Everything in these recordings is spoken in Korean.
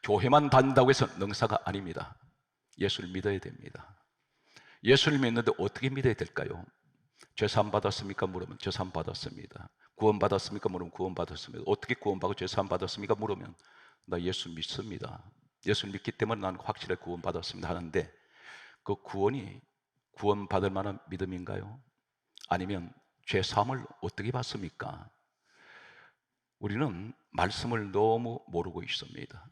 교회만 다닌다고 해서 능사가 아닙니다. 예수를 믿어야 됩니다. 예수를 믿는데 어떻게 믿어야 될까요? 죄사함 받았습니까? 물으면 죄사함 받았습니다. 구원 받았습니까? 물으면 구원 받았습니다. 어떻게 구원받고 죄사함 받았습니까? 물으면 나 예수 믿습니다. 예수를 믿기 때문에 나는 확실하게 구원 받았습니다 하는데, 그 구원이 구원 받을 만한 믿음인가요? 아니면 죄사함을 어떻게 받습니까? 우리는 말씀을 너무 모르고 있습니다.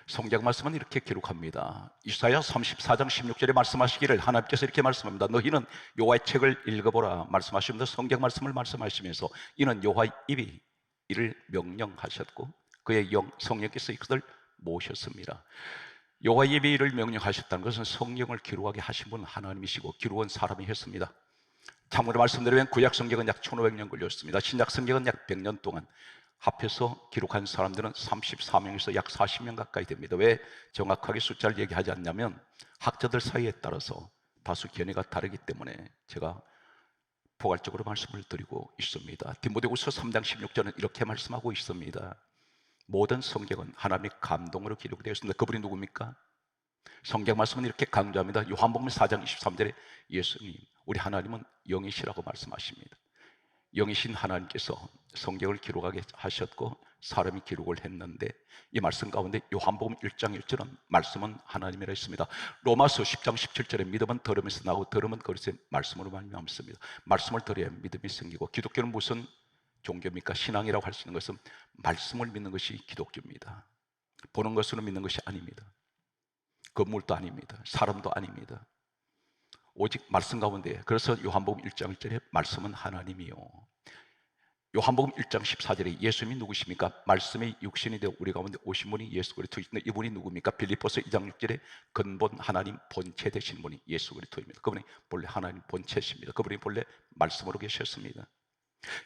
성경 말씀은 이렇게 기록합니다. 이사야 34장 16절에 말씀하시기를, 하나님께서 이렇게 말씀합니다. 너희는 여호와의 책을 읽어보라 말씀하시면서 성경 말씀을 말씀하시면서 이는 여호와의 입이 이를 명령하셨고 그의 영 성령께서 이것을 모셨습니다. 여호와의 입이 이를 명령하셨다는 것은 성경을 기록하게 하신 분은 하나님이시고 기록은 사람이 했습니다. 참고로 말씀드리면 구약 성경은 약 1500년 걸렸습니다. 신약 성경은 약 100년 동안 합해서 기록한 사람들은 34명에서 약 40명 가까이 됩니다. 왜 정확하게 숫자를 얘기하지 않냐면 학자들 사이에 따라서 다수 견해가 다르기 때문에 제가 포괄적으로 말씀을 드리고 있습니다. 디모데후서 3장 16절은 이렇게 말씀하고 있습니다. 모든 성경은 하나님의 감동으로 기록되어 있습니다. 그분이 누굽니까? 성경 말씀은 이렇게 강조합니다. 요한복음 4장 23절에 예수님, 우리 하나님은 영이시라고 말씀하십니다. 영이신 하나님께서 성경을 기록하게 하셨고 사람이 기록을 했는데, 이 말씀 가운데 요한복음 1장 1절은 말씀은 하나님이라 했습니다. 로마서 10장 17절에 믿음은 들음에서 나고 들음은 그리스도의 말씀으로 말미암습니다. 말씀을 들어야 믿음이 생기고, 기독교는 무슨 종교입니까? 신앙이라고 할 수 있는 것은 말씀을 믿는 것이 기독교입니다. 보는 것으로 믿는 것이 아닙니다. 건물도 아닙니다. 사람도 아닙니다. 오직 말씀 가운데, 그래서 요한복음 1장 1절에 말씀은 하나님이요. 요한복음 1장 14절에 예수님이 누구십니까? 말씀이 육신이 되어 우리 가운데 오신 분이 예수 그리스도이신데, 이분이 누굽니까? 빌립보서 2장 6절에 근본 하나님 본체 되신 분이 예수 그리스도입니다. 그분이 본래 하나님 본체십니다. 그분이 본래 말씀으로 계셨습니다.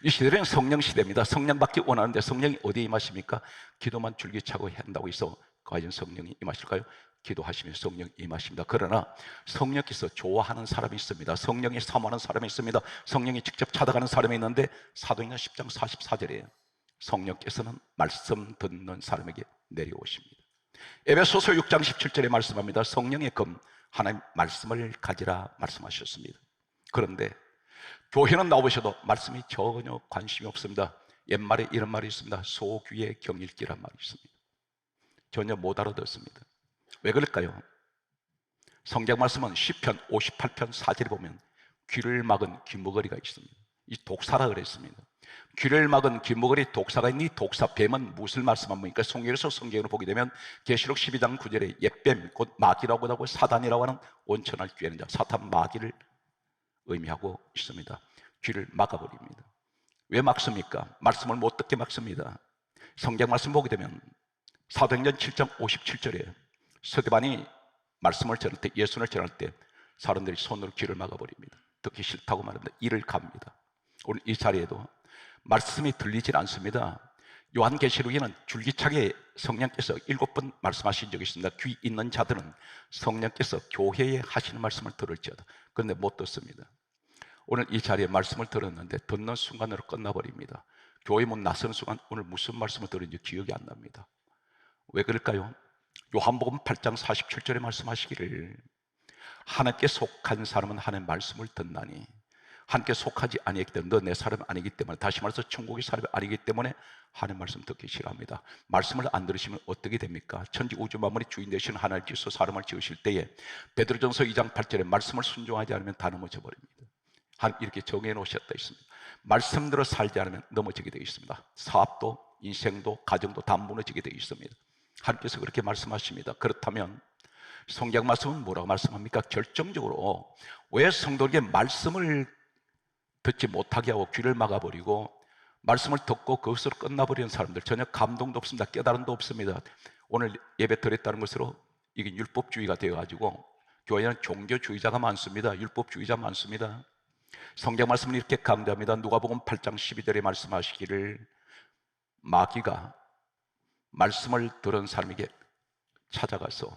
이 시대는 성령 시대입니다. 성령 받기 원하는데 성령이 어디에 임하십니까? 기도만 줄기차고 한다고 해서 과연 성령이 임하실까요? 기도하시면 성령이 임하십니다. 그러나 성령께서 좋아하는 사람이 있습니다. 성령이 사모하는 사람이 있습니다. 성령이 직접 찾아가는 사람이 있는데, 사도행전 10장 44절에 성령께서는 말씀 듣는 사람에게 내려오십니다. 에베소서 6장 17절에 말씀합니다. 성령의 금 하나님 말씀을 가지라 말씀하셨습니다. 그런데 교회는 나오셔도 말씀이 전혀 관심이 없습니다. 옛말에 이런 말이 있습니다. 소귀의 경읽기란 말이 있습니다. 전혀 못 알아듣습니다. 왜 그럴까요? 성경 말씀은 시편 58편 4절에 보면 귀를 막은 귀머거리가 있습니다. 이 독사라 그랬습니다. 귀를 막은 귀머거리, 독사가 있는 이 독사, 뱀은 무엇을 말씀합니까? 성경에서 성경으로 보게 되면 계시록 12장 9절에 옛뱀, 곧 마귀라고 하고 사단이라고 하는 온천할 꾀하는 자, 사탄 마귀를 의미하고 있습니다. 귀를 막아버립니다. 왜 막습니까? 말씀을 못 듣게 막습니다. 성경 말씀 보게 되면 사도행전 7장 57절에 스데반이 말씀을 전할 때, 예수를 전할 때 사람들이 손으로 귀를 막아버립니다. 듣기 싫다고 말합니다. 이를 갑니다. 오늘 이 자리에도 말씀이 들리질 않습니다. 요한계시록에는 줄기차게 성령께서 7번 말씀하신 적이 있습니다. 귀 있는 자들은 성령께서 교회에 하시는 말씀을 들을지어다. 그런데 못 듣습니다. 오늘 이 자리에 말씀을 들었는데 듣는 순간으로 끝나버립니다. 교회 문 나서는 순간 오늘 무슨 말씀을 들었는지 기억이 안 납니다. 왜 그럴까요? 요한복음 8장 47절에 말씀하시기를, 하나님께 속한 사람은 하나님의 말씀을 듣나니, 하나님께 속하지 아니기 때문에, 너 내 사람이 아니기 때문에, 다시 말해서 천국의 사람이 아니기 때문에 하나님의 말씀 듣기 싫어합니다. 말씀을 안 들으시면 어떻게 됩니까? 천지 우주 만물의 주인 되시는 하나님께서 사람을 지으실 때에 베드로전서 2장 8절에 말씀을 순종하지 않으면 다 넘어져 버립니다. 하나님 이렇게 정해 놓으셨다 있습니다. 말씀대로 살지 않으면 넘어지게 되어 있습니다. 사업도, 인생도, 가정도 다 무너지게 되어 있습니다. 하나님께서 그렇게 말씀하십니다. 그렇다면 성경 말씀은 뭐라고 말씀합니까? 결정적으로 왜 성도에게 말씀을 듣지 못하게 하고 귀를 막아버리고, 말씀을 듣고 그것으로 끝나버리는 사람들, 전혀 감동도 없습니다. 깨달음도 없습니다. 오늘 예배 드렸다는 것으로 이게 율법주의가 되어가지고 교회는 종교주의자가 많습니다. 율법주의자 많습니다. 성경 말씀은 이렇게 강조합니다. 누가복음 8장 12절에 말씀하시기를, 마귀가 말씀을 들은 사람에게 찾아가서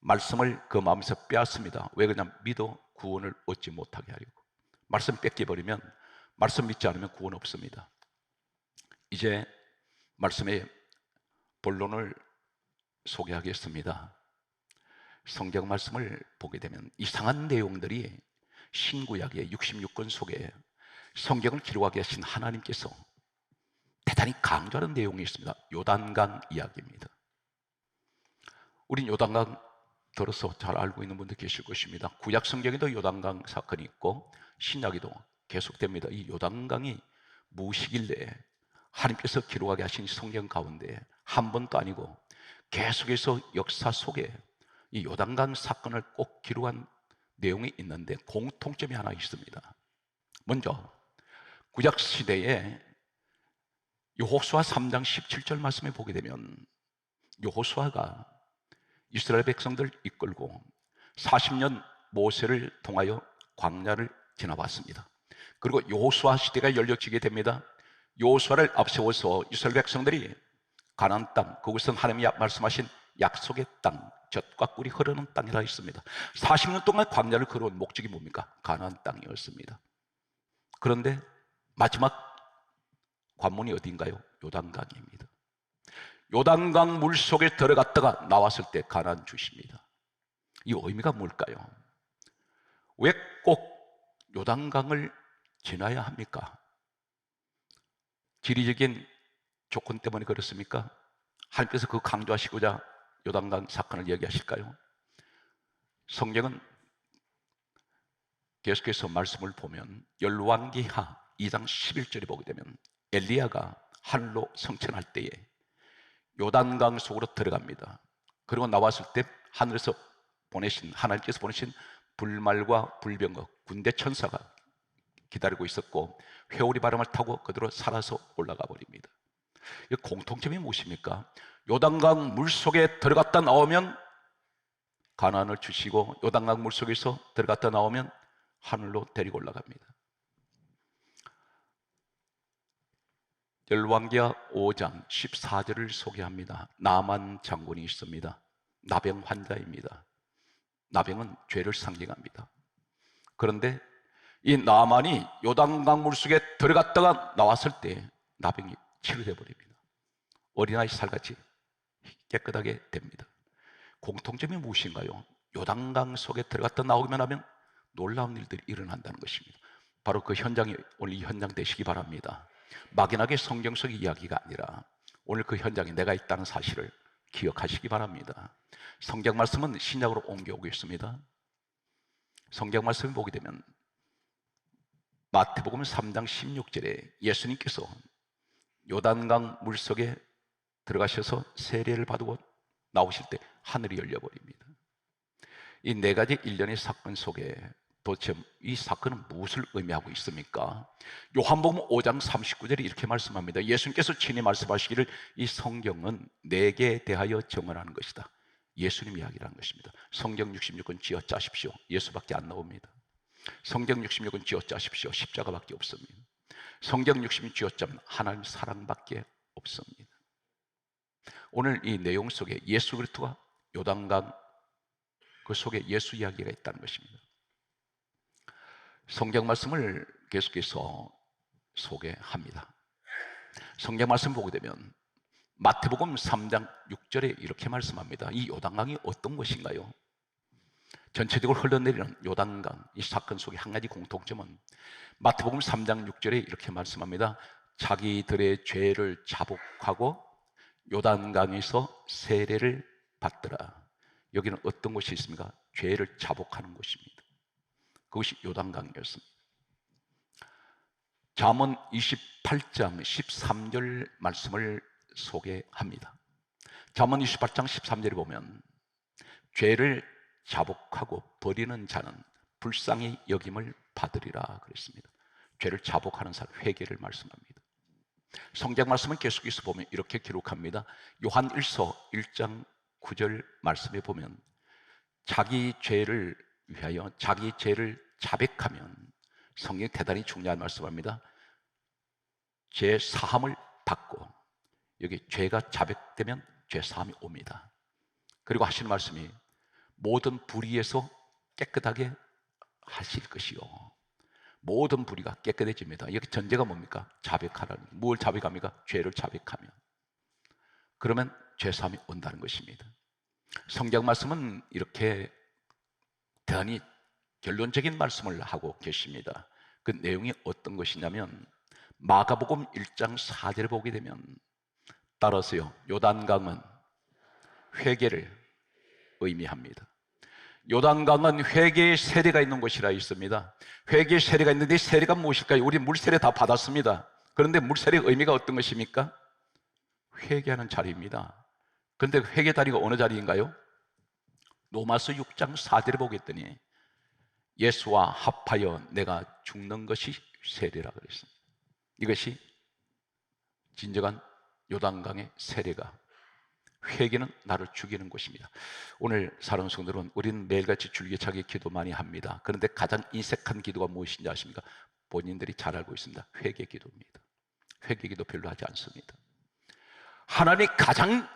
말씀을 그 마음에서 빼앗습니다. 왜 그러냐면 믿어 구원을 얻지 못하게 하려고. 말씀 뺏겨버리면, 말씀 믿지 않으면 구원 없습니다. 이제 말씀의 본론을 소개하겠습니다. 성경 말씀을 보게 되면 이상한 내용들이 신구약의 66권 속에 성경을 기록하게 하신 하나님께서 대단히 강조하는 내용이 있습니다. 요단강 이야기입니다. 우린 요단강 들어서 잘 알고 있는 분들 계실 것입니다. 구약 성경에도 요단강 사건이 있고 신약에도 계속됩니다. 이 요단강이 무엇이길래 하나님께서 기록하게 하신 성경 가운데 한 번도 아니고 계속해서 역사 속에 이 요단강 사건을 꼭 기록한 내용이 있는데 공통점이 하나 있습니다. 먼저 구약 시대에 여호수아 3장 17절 말씀에 보게 되면 여호수아가 이스라엘 백성들 이끌고 40년 모세를 통하여 광야를 지나왔습니다. 그리고 여호수아 시대가 열려지게 됩니다. 여호수아를 앞세워서 이스라엘 백성들이 가나안 땅, 그것은 하나님이 말씀하신 약속의 땅, 젖과 꿀이 흐르는 땅이라 했습니다. 40년 동안 광야를 걸어온 목적이 뭡니까? 가나안 땅이었습니다. 그런데 마지막 관문이 어딘가요? 요단강입니다. 요단강 물속에 들어갔다가 나왔을 때 가나안 주십니다. 이 의미가 뭘까요? 왜 꼭 요단강을 지나야 합니까? 지리적인 조건 때문에 그렇습니까? 하나님께서 그 강조하시고자 요단강 사건을 얘기하실까요? 성경은 계속해서 말씀을 보면 열왕기하 2장 11절에 보게 되면 엘리야가 하늘로 승천할 때에 요단강 속으로 들어갑니다. 그리고 나왔을 때 하늘에서 하나님께서 보내신 불말과 불병과 군대 천사가 기다리고 있었고 회오리 바람을 타고 그대로 살아서 올라가 버립니다. 이 공통점이 무엇입니까? 요단강 물속에 들어갔다 나오면 가나안을 주시고 요단강 물속에서 들어갔다 나오면 하늘로 데리고 올라갑니다. 열왕기하 5장 14절을 소개합니다. 나만 장군이 있습니다. 나병 환자입니다. 나병은 죄를 상징합니다. 그런데 이 나만이 요단강 물속에 들어갔다가 나왔을 때 나병이 치료돼 버립니다. 어린아이 살같이 깨끗하게 됩니다. 공통점이 무엇인가요? 요단강 속에 들어갔다 나오기만 하면 놀라운 일들이 일어난다는 것입니다. 바로 그 현장이 오늘 이 현장 되시기 바랍니다. 막연하게 성경 속 이야기가 아니라 오늘 그 현장에 내가 있다는 사실을 기억하시기 바랍니다. 성경 말씀은 신약으로 옮겨오겠습니다. 성경 말씀을 보게 되면 마태복음 3장 16절에 예수님께서 요단강 물속에 들어가셔서 세례를 받고 나오실 때 하늘이 열려버립니다. 이 네 가지 일련의 사건 속에 도대체 이 사건은 무엇을 의미하고 있습니까? 요한복음 5장 39절에 이렇게 말씀합니다. 예수님께서 친히 말씀하시기를 이 성경은 내게 대하여 증언하는 것이다. 예수님 이야기라는 것입니다. 성경 66권 쥐어짜십시오. 예수밖에 안 나옵니다. 성경 66권 쥐어짜십시오. 십자가밖에 없습니다. 성경 66 쥐어짜면 하나님 사랑밖에 없습니다. 오늘 이 내용 속에 예수 그리스도가 요단강 그 속에 예수 이야기가 있다는 것입니다. 성경 말씀을 계속해서 소개합니다. 성경 말씀 보게 되면 마태복음 3장 6절에 이렇게 말씀합니다. 이 요단강이 어떤 것인가요? 전체적으로 흘러내리는 요단강 이 사건 속에 한 가지 공통점은 마태복음 3장 6절에 이렇게 말씀합니다. 자기들의 죄를 자복하고 요단강에서 세례를 받더라. 여기는 어떤 곳이 있습니까? 죄를 자복하는 곳입니다. 그것이 요단강이었습니다. 잠언 28장 13절 말씀을 소개합니다. 잠언 28장 13절에 보면 죄를 자복하고 버리는 자는 불쌍히 여김을 받으리라 그랬습니다. 죄를 자복하는 사람, 회개를 말씀합니다. 성경 말씀은 계속해서 보면 이렇게 기록합니다. 요한 1서 1장 9절 말씀에 보면 자기 죄를 위하여 자기 죄를 자백하면 성경이 대단히 중요한 말씀합니다. 죄 사함을 받고 여기 죄가 자백되면 죄 사함이 옵니다. 그리고 하시는 말씀이 모든 불의에서 깨끗하게 하실 것이요 모든 불의가 깨끗해집니다. 여기 전제가 뭡니까? 자백하라는 뭘 자백합니까? 죄를 자백하면 그러면 죄 사함이 온다는 것입니다. 성경 말씀은 이렇게 대단히 결론적인 말씀을 하고 계십니다. 그 내용이 어떤 것이냐면 마가복음 1장 4절을 보게 되면 따라서요, 요단강은 회개를 의미합니다. 요단강은 회개의 세례가 있는 곳이라 있습니다. 회개의 세례가 있는데 세례가 무엇일까요? 우리 물세례 다 받았습니다. 그런데 물세례의 의미가 어떤 것입니까? 회개하는 자리입니다. 그런데 회개 자리가 어느 자리인가요? 로마서 6장 4절을 보겠더니 예수와 합하여 내가 죽는 것이 세례라 그랬습니다. 이것이 진정한 요단강의 세례가, 회개는 나를 죽이는 것입니다. 오늘 사랑하는 성도들은 우리는 매일같이 줄기차게 기도 많이 합니다. 그런데 가장 인색한 기도가 무엇인지 아십니까? 본인들이 잘 알고 있습니다. 회개 기도입니다. 회개 기도 별로 하지 않습니다. 하나님이 가장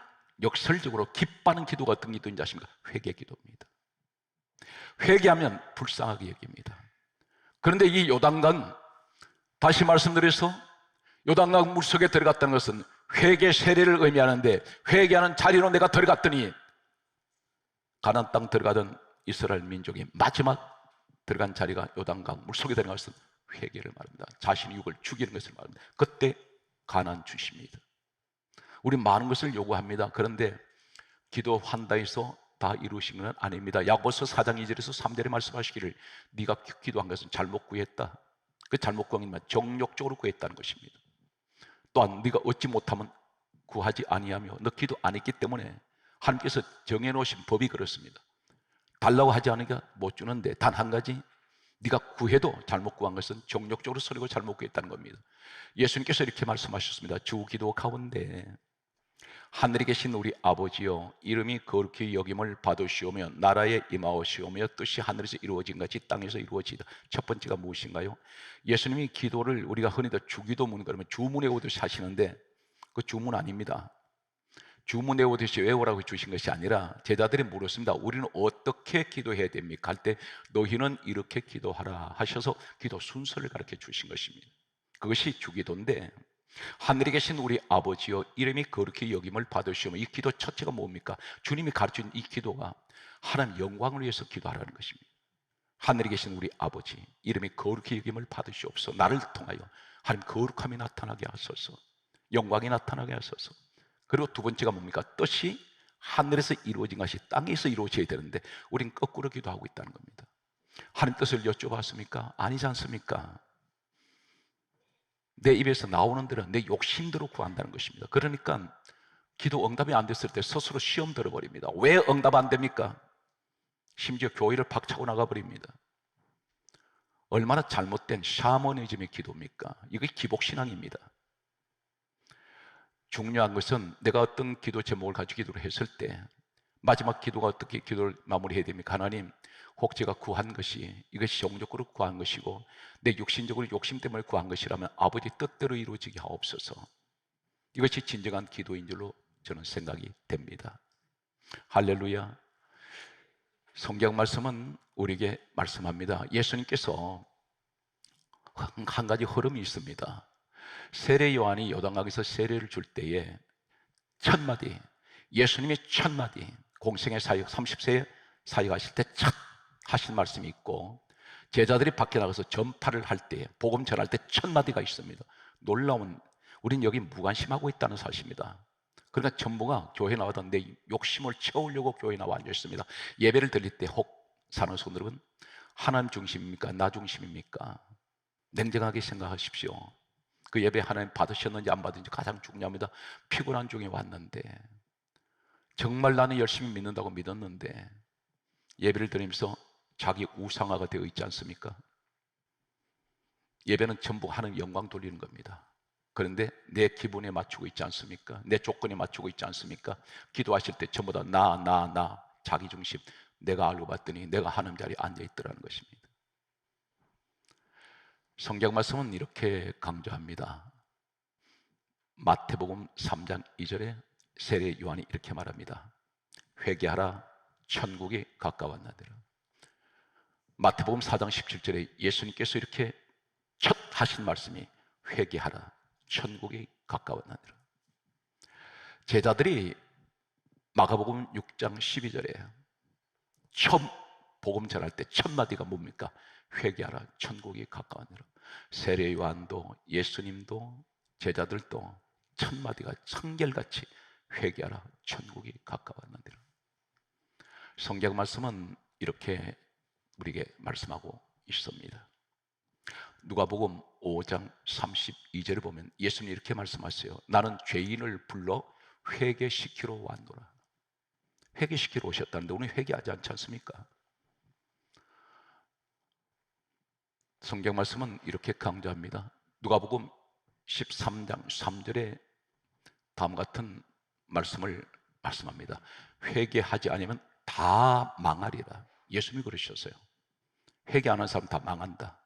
역설적으로 기뻐하는 기도가 어떤 기도인지 아십니까? 회개 기도입니다. 회개하면 불쌍하게 여깁니다. 그런데 이 요단강, 다시 말씀드려서 요단강 물속에 들어갔다는 것은 회개 세례를 의미하는데, 회개하는 자리로 내가 들어갔더니 가나안 땅 들어가던 이스라엘 민족이 마지막 들어간 자리가 요단강 물속에 들어간 것은 회개를 말합니다. 자신의 육을 죽이는 것을 말합니다. 그때 가나안 주십니다. 우리 많은 것을 요구합니다. 그런데 기도한다 해서 다 이루신 건 아닙니다. 야고보서 4장 2절에서 3절에 말씀하시기를 네가 기도한 것은 잘못 구했다. 그 잘못 구한 건 정욕적으로 구했다는 것입니다. 또한 네가 얻지 못하면 구하지 아니하며 너 기도 안 했기 때문에 하나님께서 정해놓으신 법이 그렇습니다. 달라고 하지 않으니까 못 주는데, 단 한 가지, 네가 구해도 잘못 구한 것은 정욕적으로 서리고 잘못 구했다는 겁니다. 예수님께서 이렇게 말씀하셨습니다. 주 기도 가운데 하늘에 계신 우리 아버지여, 이름이 거룩히 여김을 받으시오며 나라에 임하오시오며 뜻이 하늘에서 이루어진 같이 땅에서 이루어지다. 첫 번째가 무엇인가요? 예수님이 기도를 우리가 흔히들 주기도문, 그러면 주문 외우듯이 하시는데 그 주문 아닙니다. 주문 외우듯이 외우라고 주신 것이 아니라 제자들이 물었습니다. 우리는 어떻게 기도해야 됩니까? 할 때 너희는 이렇게 기도하라 하셔서 기도 순서를 가르쳐 주신 것입니다. 그것이 주기도인데, 하늘에 계신 우리 아버지여, 이름이 거룩히 여김을 받으시오며, 이 기도 첫째가 뭡니까? 주님이 가르친 이 기도가 하나님 영광을 위해서 기도하라는 것입니다. 하늘에 계신 우리 아버지, 이름이 거룩히 여김을 받으시옵소서. 나를 통하여 하나님 거룩함이 나타나게 하소서, 영광이 나타나게 하소서. 그리고 두 번째가 뭡니까? 뜻이 하늘에서 이루어진 것이 땅에서 이루어져야 되는데 우린 거꾸로 기도하고 있다는 겁니다. 하나님 뜻을 여쭤봤습니까? 아니지 않습니까? 내 입에서 나오는 대로 내 욕심대로 구한다는 것입니다. 그러니까 기도 응답이 안 됐을 때 스스로 시험 들어버립니다. 왜 응답 안 됩니까? 심지어 교회를 박차고 나가버립니다. 얼마나 잘못된 샤머니즘의 기도입니까? 이게 기복신앙입니다. 중요한 것은 내가 어떤 기도 제목을 가지고 기도를 했을 때 마지막 기도가 어떻게 기도를 마무리해야 됩니까? 하나님, 혹 제가 구한 것이 이것이 정욕적으로 구한 것이고 내 육신적으로 욕심 때문에 구한 것이라면 아버지 뜻대로 이루어지게 하옵소서. 이것이 진정한 기도인 줄로 저는 생각이 됩니다. 할렐루야. 성경 말씀은 우리에게 말씀합니다. 예수님께서 한 가지 흐름이 있습니다. 세례 요한이 요단강에서 세례를 줄 때에 첫 마디, 예수님의 첫 마디, 공생의 사역 30세에 사역하실 때 첫 하신 말씀이 있고, 제자들이 밖에 나가서 전파를 할 때, 복음 전할 때 첫 마디가 있습니다. 놀라운, 우린 여기 무관심하고 있다는 사실입니다. 그러니까 전부가 교회 나와도 내 욕심을 채우려고 교회에 나와 앉아 있습니다. 예배를 드릴 때 혹 사는 손들은 하나님 중심입니까? 나 중심입니까? 냉정하게 생각하십시오. 그 예배 하나님 받으셨는지 안 받은지 가장 중요합니다. 피곤한 중에 왔는데, 정말 나는 열심히 믿는다고 믿었는데 예배를 드리면서 자기 우상화가 되어 있지 않습니까? 예배는 전부 하나님 영광 돌리는 겁니다. 그런데 내 기분에 맞추고 있지 않습니까? 내 조건에 맞추고 있지 않습니까? 기도하실 때 전부 다 나 자기 중심. 내가 알고 봤더니 내가 하나님 자리에 앉아있더라는 것입니다. 성경 말씀은 이렇게 강조합니다. 마태복음 3장 2절에 세례 요한이 이렇게 말합니다. 회개하라, 천국이 가까웠나니라. 마태복음 4장 17절에 예수님께서 이렇게 첫 하신 말씀이 회개하라, 천국이 가까웠나니라. 제자들이 마가복음 6장 12절에 처음 복음 전할 때 첫 마디가 뭡니까? 회개하라, 천국이 가까웠느라. 세례 요한도 예수님도 제자들도 첫 마디가 청결같이 회개하라, 천국이 가까웠느니라. 성경 말씀은 이렇게 우리에게 말씀하고 있습니다. 누가복음 5장 32절을 보면 예수님이 이렇게 말씀하세요. 나는 죄인을 불러 회개시키러 왔노라. 회개시키러 오셨다는데 오늘 회개하지 않지 않습니까? 성경 말씀은 이렇게 강조합니다. 누가복음 13장 3절에 다음 같은 말씀을 말씀합니다. 회개하지 않으면 다 망하리라. 예수님이 그러셨어요. 회개 안 하는 사람 다 망한다.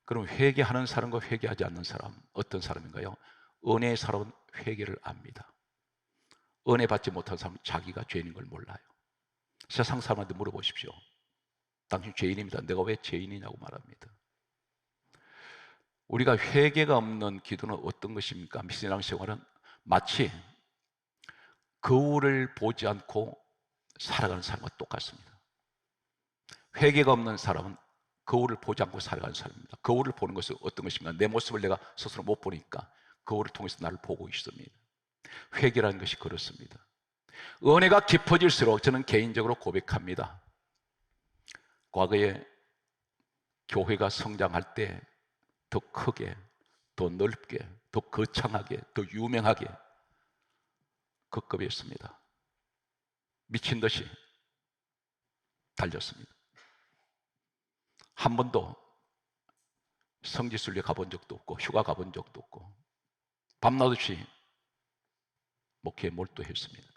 그럼 회개하는 사람과 회개하지 않는 사람 어떤 사람인가요? 은혜의 사람은 회개를 압니다. 은혜 받지 못한 사람은 자기가 죄인인 걸 몰라요. 세상 사람한테 물어보십시오. 당신 죄인입니다. 내가 왜 죄인이냐고 말합니다. 우리가 회개가 없는 기도는 어떤 것입니까? 미신앙 생활은 마치 거울을 보지 않고 살아가는 사람과 똑같습니다. 회개가 없는 사람은 거울을 보지 않고 살아가는 사람입니다. 거울을 보는 것은 어떤 것입니까? 내 모습을 내가 스스로 못 보니까 거울을 통해서 나를 보고 있습니다. 회개라는 것이 그렇습니다. 은혜가 깊어질수록 저는 개인적으로 고백합니다. 과거에 교회가 성장할 때 더 크게, 더 넓게, 더 거창하게, 더 유명하게 그 급이었습니다. 미친 듯이 달렸습니다. 한 번도 성지순례 가본 적도 없고 휴가 가본 적도 없고 밤낮없이 목회에 몰두했습니다.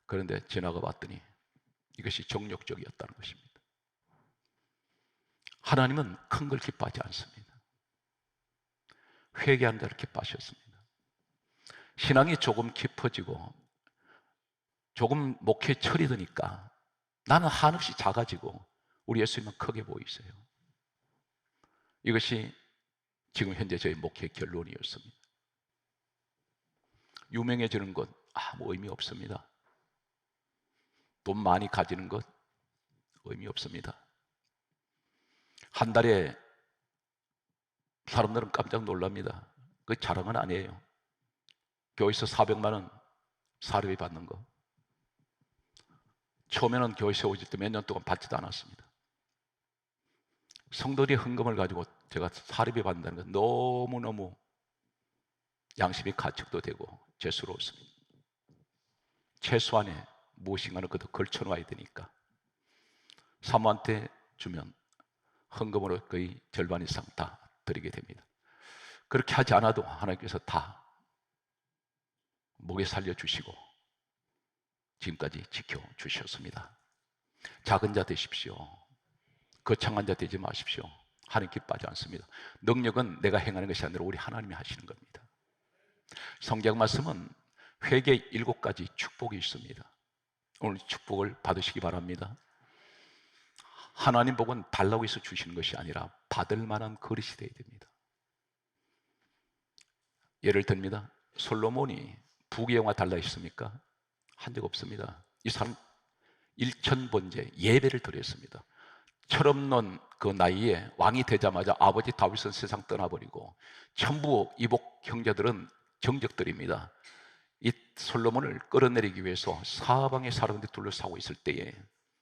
그런데 지나가 봤더니 이것이 정욕적이었다는 것입니다. 하나님은 큰 걸 기뻐하지 않습니다. 회개한 자를 기뻐하셨습니다. 신앙이 조금 깊어지고 조금 목회 철이 드니까 나는 한없이 작아지고 우리 예수님은 크게 보이세요. 이것이 지금 현재 저희 목회 결론이었습니다. 유명해지는 것 아무 의미 없습니다. 돈 많이 가지는 것 의미 없습니다. 한 달에 사람들은 깜짝 놀랍니다. 그 자랑은 아니에요. 교회에서 400만 원 사례비 받는 거. 처음에는 교회 세워질 때 몇 년 동안 받지도 않았습니다. 성도들이 헌금을 가지고 제가 사례비 받는다는 건 너무너무 양심이 가축도 되고 죄스러웠습니다. 최소한의 무엇인가는 그도 걸쳐놔야 되니까 사모한테 주면 헌금으로 거의 절반 이상 다 드리게 됩니다. 그렇게 하지 않아도 하나님께서 다 목에 살려주시고 지금까지 지켜주셨습니다. 작은 자 되십시오. 거창한 자 되지 마십시오. 하나님 기뻐하지 않습니다. 능력은 내가 행하는 것이 아니라 우리 하나님이 하시는 겁니다. 성경 말씀은 회개 7가지 축복이 있습니다. 오늘 축복을 받으시기 바랍니다. 하나님 복은 달라고 해서 주시는 것이 아니라 받을 만한 그릇이 되어야 됩니다. 예를 듭니다. 솔로몬이 부귀영화 달라 했습니까? 한 적 없습니다. 이 사람 1000번째 예배를 드렸습니다. 철없는 그 나이에 왕이 되자마자 아버지 다윗은 세상 떠나버리고 전부 이복 형제들은 정적들입니다. 이 솔로몬을 끌어내리기 위해서 사방의 사람들이 둘러싸고 있을 때에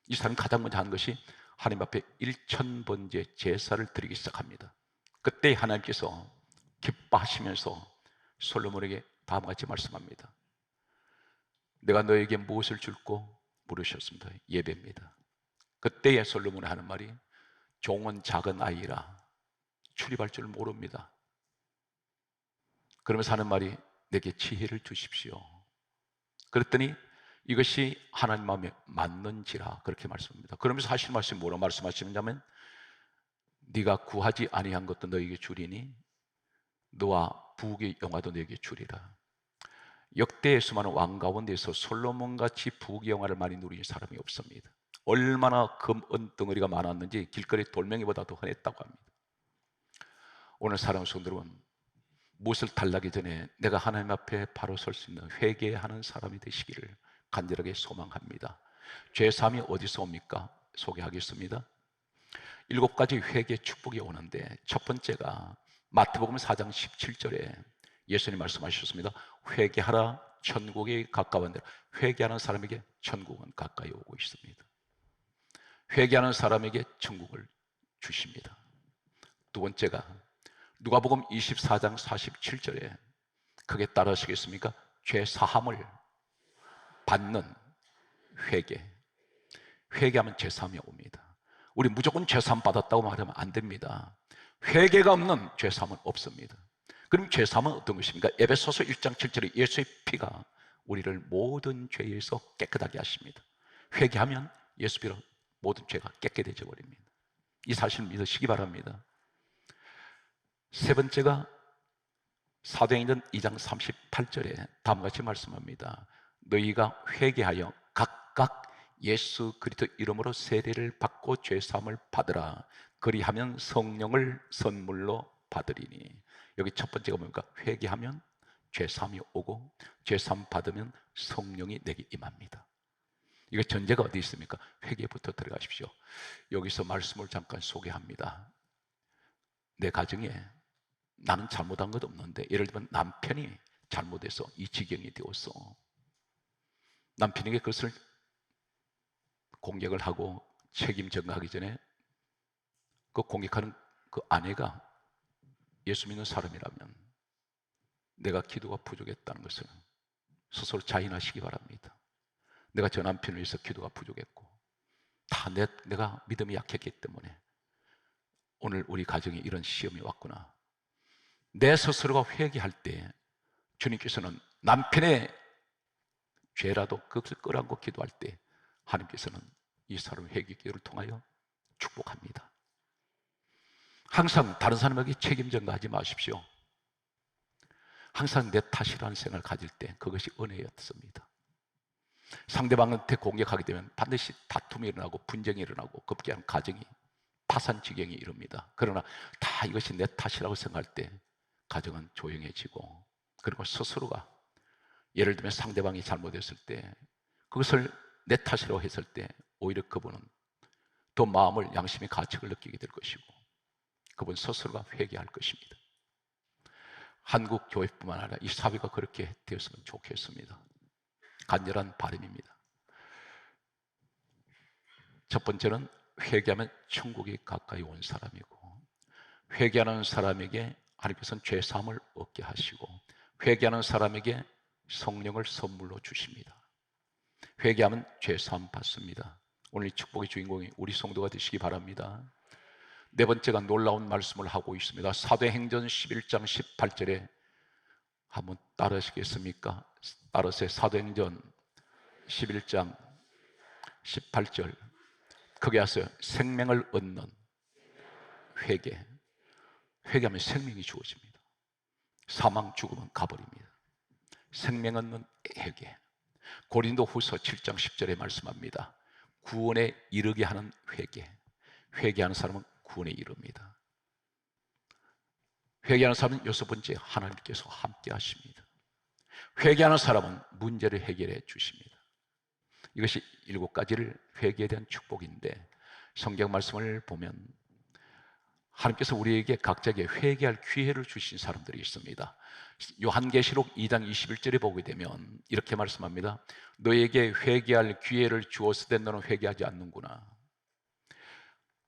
이 사람이 가장 먼저 한 것이 하나님 앞에 1000번째 제사를 드리기 시작합니다. 그때 하나님께서 기뻐하시면서 솔로몬에게 다음과 같이 말씀합니다. 내가 너에게 무엇을 줄고 물으셨습니다. 예배입니다. 그때에 솔로몬이 하는 말이 종은 작은 아이라 출입할 줄 모릅니다. 그러면서 하는 말이 내게 지혜를 주십시오. 그랬더니 이것이 하나님 마음에 맞는지라 그렇게 말씀합니다. 그러면서 하시는 말씀이 뭐라고 말씀하시냐면 네가 구하지 아니한 것도 너에게 주리니 너와 부귀 영화도 너에게 주리라. 역대의 수많은 왕 가운데서 솔로몬같이 부귀 영화를 많이 누린 사람이 없습니다. 얼마나 금은덩어리가 많았는지 길거리 돌멩이보다도 흔했다고 합니다. 오늘 사랑하는 성도들은 무엇을 달라기 전에 내가 하나님 앞에 바로 설 수 있는 회개하는 사람이 되시기를 간절하게 소망합니다. 죄사함이 어디서 옵니까? 소개하겠습니다. 7가지 회개 축복이 오는데 첫 번째가 마태복음 4장 17절에 예수님 말씀하셨습니다. 회개하라, 천국이 가까웠느니라. 회개하는 사람에게 천국은 가까이 오고 있습니다. 회개하는 사람에게 천국을 주십니다. 두 번째가 누가복음 24장 47절에 그게 따르시겠습니까? 죄 사함을 받는 회개. 회개하면 죄 사함이 옵니다. 우리 무조건 죄 사함 받았다고 말하면 안 됩니다. 회개가 없는 죄 사함은 없습니다. 그럼 죄 사함은 어떤 것입니까? 에베소서 1장 7절에 예수의 피가 우리를 모든 죄에서 깨끗하게 하십니다. 회개하면 예수 피로 모든 죄가 깨끗해져 버립니다. 이 사실을 믿으시기 바랍니다. 세 번째가 사도행전 2장 38절에 다음과 같이 말씀합니다. 너희가 회개하여 각각 예수 그리스도 이름으로 세례를 받고 죄 사함을 받으라. 그리하면 성령을 선물로 받으리니. 여기 첫 번째가 뭡니까? 회개하면 죄 사함이 오고 죄 사함 받으면 성령이 내게 임합니다. 이거 전제가 어디 있습니까? 회개부터 들어가십시오. 여기서 말씀을 잠깐 소개합니다. 내 가정에 나는 잘못한 것 없는데 예를 들면 남편이 잘못해서 이 지경이 되었어. 남편에게 그것을 공격을 하고 책임 전가하기 전에 그 공격하는 그 아내가 예수 믿는 사람이라면 내가 기도가 부족했다는 것을 스스로 자인하시기 바랍니다. 내가 저 남편을 위해서 기도가 부족했고 다 내가 믿음이 약했기 때문에 오늘 우리 가정에 이런 시험이 왔구나. 내 스스로가 회개할 때 주님께서는 남편의 죄라도 그것을 끌어안고 기도할 때 하나님께서는 이 사람의 회개 기도를 통하여 축복합니다. 항상 다른 사람에게 책임 전가하지 마십시오. 항상 내 탓이라는 생각을 가질 때 그것이 은혜였습니다. 상대방한테 공격하게 되면 반드시 다툼이 일어나고 분쟁이 일어나고 급기야는 가정이 파산 지경에 이릅니다. 그러나 다 이것이 내 탓이라고 생각할 때 가정은 조용해지고 그리고 스스로가 예를 들면 상대방이 잘못했을 때 그것을 내 탓이라고 했을 때 오히려 그분은 더 마음을 양심의 가책을 느끼게 될 것이고 그분 스스로가 회개할 것입니다. 한국 교회뿐만 아니라 이 사회가 그렇게 되었으면 좋겠습니다. 간절한 바람입니다. 첫 번째는 회개하면 천국이 가까이 온 사람이고 회개하는 사람에게 하나님께서는 죄 사함을 얻게 하시고 회개하는 사람에게 성령을 선물로 주십니다. 회개하면 죄 사함 받습니다. 오늘 이 축복의 주인공이 우리 성도가 되시기 바랍니다. 네 번째가 놀라운 말씀을 하고 있습니다. 사도행전 11장 18절에 한번 따르시겠습니까? 따르세요. 사도행전 11장 18절 거기 하세요. 생명을 얻는 회개. 회개하면 생명이 주어집니다. 사망 죽음은 가버립니다. 생명 얻는 회개. 고린도후서 7장 10절에 말씀합니다. 구원에 이르게 하는 회개. 회개하는 사람은 구원에 이릅니다. 회개하는 사람은 여섯 번째 하나님께서 함께 하십니다. 회개하는 사람은 문제를 해결해 주십니다. 이것이 7가지를 회개에 대한 축복인데 성경 말씀을 보면 하나님께서 우리에게 각자에게 회개할 기회를 주신 사람들이 있습니다. 요한계시록 2장 21절에 보게 되면 이렇게 말씀합니다. 너에게 회개할 기회를 주었을 때 너는 회개하지 않는구나.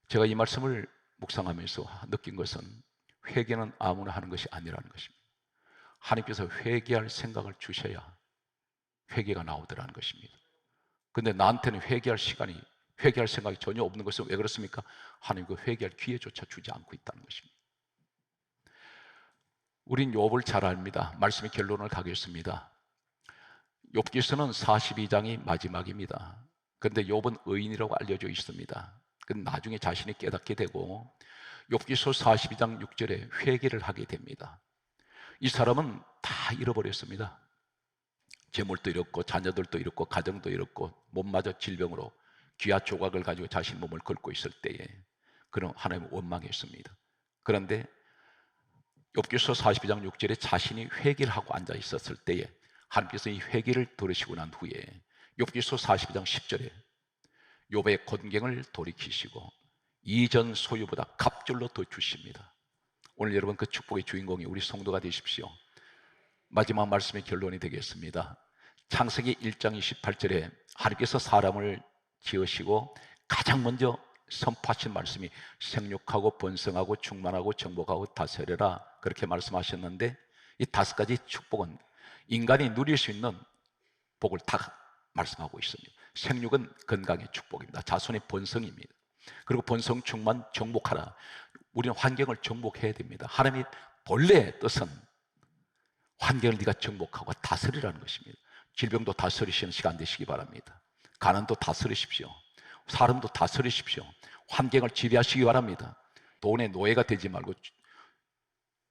제가 이 말씀을 묵상하면서 느낀 것은 회개는 아무나 하는 것이 아니라는 것입니다. 하나님께서 회개할 생각을 주셔야 회개가 나오더라는 것입니다. 근데 나한테는 회개할 생각이 전혀 없는 것은 왜 그렇습니까? 하나님 그 회개할 기회조차 주지 않고 있다는 것입니다. 우린 욥을 잘 압니다. 말씀의 결론을 가겠습니다. 욥기서는 42장이 마지막입니다. 그런데 욥은 의인이라고 알려져 있습니다. 근데 나중에 자신이 깨닫게 되고 욥기서 42장 6절에 회개를 하게 됩니다. 이 사람은 다 잃어버렸습니다. 재물도 잃었고 자녀들도 잃었고 가정도 잃었고 몸마저 질병으로 귀하 조각을 가지고 자신 몸을 긁고 있을 때에 그는 하나님을 원망했습니다. 그런데 욥기서 42장 6절에 자신이 회개를 하고 앉아 있었을 때에 하나님께서 이 회개를 들으시고 난 후에 욥기서 42장 10절에 욥의 곤경을 돌이키시고 이전 소유보다 갑절로 더 주십니다. 오늘 여러분 그 축복의 주인공이 우리 성도가 되십시오. 마지막 말씀의 결론이 되겠습니다. 창세기 1장 28절에 하나님께서 사람을 지으시고 가장 먼저 선포하신 말씀이 생육하고 번성하고 충만하고 정복하고 다스려라, 그렇게 말씀하셨는데, 이 5가지 축복은 인간이 누릴 수 있는 복을 다 말씀하고 있습니다. 생육은 건강의 축복입니다. 자손의 번성입니다. 그리고 번성, 충만, 정복하라. 우리는 환경을 정복해야 됩니다. 하나님의 본래의 뜻은 환경을 네가 정복하고 다스리라는 것입니다. 질병도 다스리시는 시간 되시기 바랍니다. 가난도 다스리십시오. 사람도 다스리십시오. 환경을 지배하시기 바랍니다. 돈의 노예가 되지 말고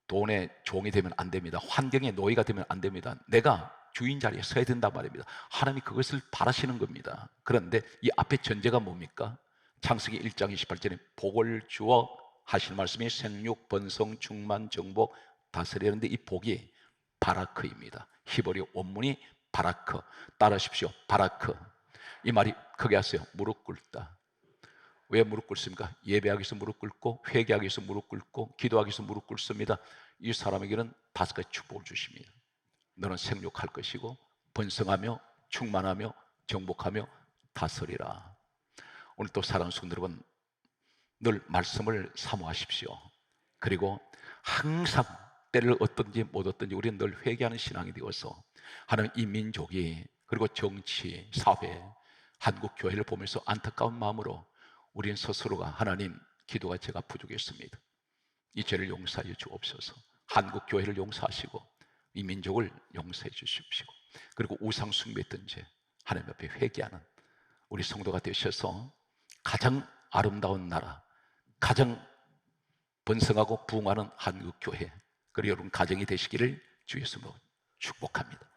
돈의 종이 되면 안 됩니다. 환경의 노예가 되면 안 됩니다. 내가 주인 자리에 서야 된단 말입니다. 하나님이 그것을 바라시는 겁니다. 그런데 이 앞에 전제가 뭡니까? 창세기 1장 28절에 복을 주어 하실 말씀이 생육, 번성, 충만, 정복, 다스리는데 이 복이 바라크입니다. 히브리 원문이 바라크. 따라하십시오. 바라크. 이 말이 크게 하세요. 무릎 꿇다. 왜 무릎 꿇습니까? 예배하기 위해서 무릎 꿇고, 회개하기 위해서 무릎 꿇고, 기도하기 위해서 무릎 꿇습니다. 이 사람에게는 5가지 축복을 주십니다. 너는 생육할 것이고 번성하며 충만하며 정복하며 다스리라. 오늘 또 사랑하는 성도 여러분, 늘 말씀을 사모하십시오. 그리고 항상 때를 얻든지 못 얻든지 우리는 늘 회개하는 신앙이 되어서 하나님 이 민족이, 그리고 정치, 사회, 한국 교회를 보면서 안타까운 마음으로 우리는 스스로가 하나님, 기도가 제가 부족했습니다. 이 죄를 용서해 주옵소서. 한국 교회를 용서하시고 이 민족을 용서해 주십시오. 그리고 우상 숭배했던 죄 하나님 앞에 회개하는 우리 성도가 되셔서 가장 아름다운 나라, 가장 번성하고 부흥하는 한국 교회, 그리고 여러분 가정이 되시기를 주 예수로 축복합니다.